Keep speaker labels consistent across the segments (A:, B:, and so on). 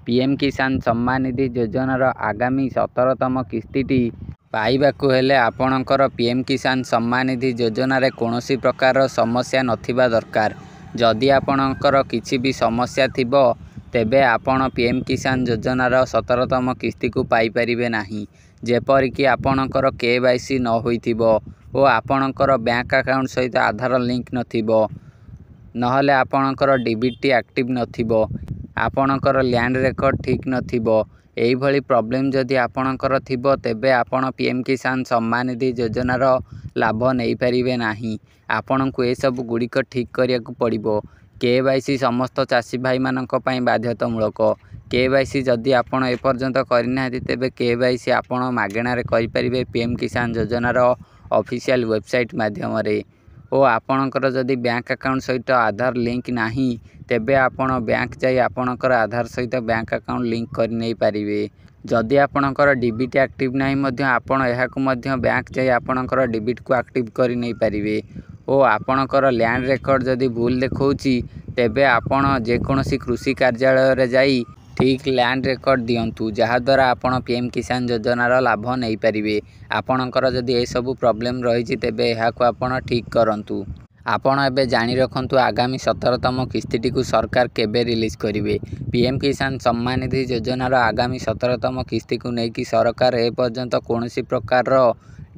A: PM किसान सम्मान निधि योजनार आगामी 17तम किस्तीटी पाइबाकु हेले आपणकर पीएम किसान सम्मान निधि योजन कौनसी प्रकार समस्या नथिबा दरकार। जदि आपणकर किछि भी समस्या थिबो तेबे आपण पीएम किसान योजनार 17तम किस्ती को पाई परिबे नाही। जेपरिक आपणकर केवाईसी न होइथिबो ओ आपणकर बैंक अकाउंट सहित आधार लिंक नथिबो, नहले आपणकर डीबीटी एक्टिव नथिबो, आपणकर लैंड रेकर्ड ठीक नथिबो, एही भली प्रॉब्लम जदि आपणकर थिबो तेबे आपण पीएम किसान सम्मान निधि योजनार लाभ नहीं पारिबे नाही। आपणकु ए सब गुड़िक ठीक करिया को पड़िबो। केवाईसी समस्त चाषी भाई मानक पई बाध्यतामूलक। केवाईसी जदि आपण एपर्यंत करना तेबे केवाईसी आपण मागेणारे करि परिबे पीएम किसान योजनार ऑफिशियल वेबसाइट माध्यम रे। ओ आपणकर जदि बैंक अकाउंट सहित आधार लिंक नाही तेबे आपण बैंक जाई आपणकर आधार सहित बैंक अकाउंट लिंक कर नहीं पारिबे। जदि आपणकर डीबीटी एक्टिव नाही मध्य आपण एहाकु मध्य बैंक जाई आपणकर डीबीटी को एक्टिव कर नहीं पारिबे। ओ आपणकर लैंड रेकर्ड जदि भूल देखौची तेबे आपण जेकोसी कृषि कार्यालय रे जाई ठीक लैंड रेकर्ड दियंतु, जहा द्वारा आपण पीएम किसान योजनार लाभ नहीं पारिबे। आपणकर जदि ए सब प्रॉब्लम रही तेबे एहाकु आपण ठीक करंतु। आपण एबे जानि रखंतु आगामी 17तम किस्तीटी को सरकार केबे रिलीज करिवे। पीएम किसान सम्मान निधि योजनार आगामी 17तम किस्ती को नेकी सरकार ए पर्यंत कौनसी प्रकार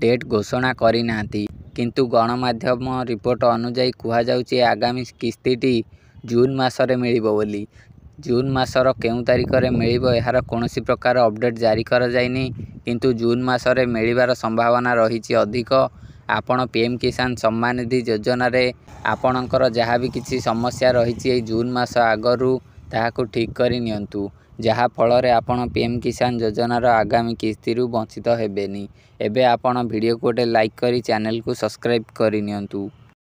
A: डेट घोषणा करि नांती, किंतु गणमाध्यम रिपोर्ट अनुसार कुहा जाउची आगामी किस्तीटी जून मासरे मिलिबो बोली। जून मासर केउ तारिख रे मिलिबो एहार कौनसी प्रकार अपडेट जारी करा जायनी, किंतु जून मासरे मिलिबार संभावना रहिछि अधिक। आपण पीएम किसान सम्मान निधि योजना रे आपणकर जहाँ भी किसी समस्या रही जून मास आगरू ताहाकु ठीक करि नियंतु, जहा फल रे आपण पीएम किसान योजनार आगामी किस्ती रु वंचित हेबेनी। एबे आपण वीडियो को गोटे लाइक करी चैनल को सब्सक्राइब करि नियंतु।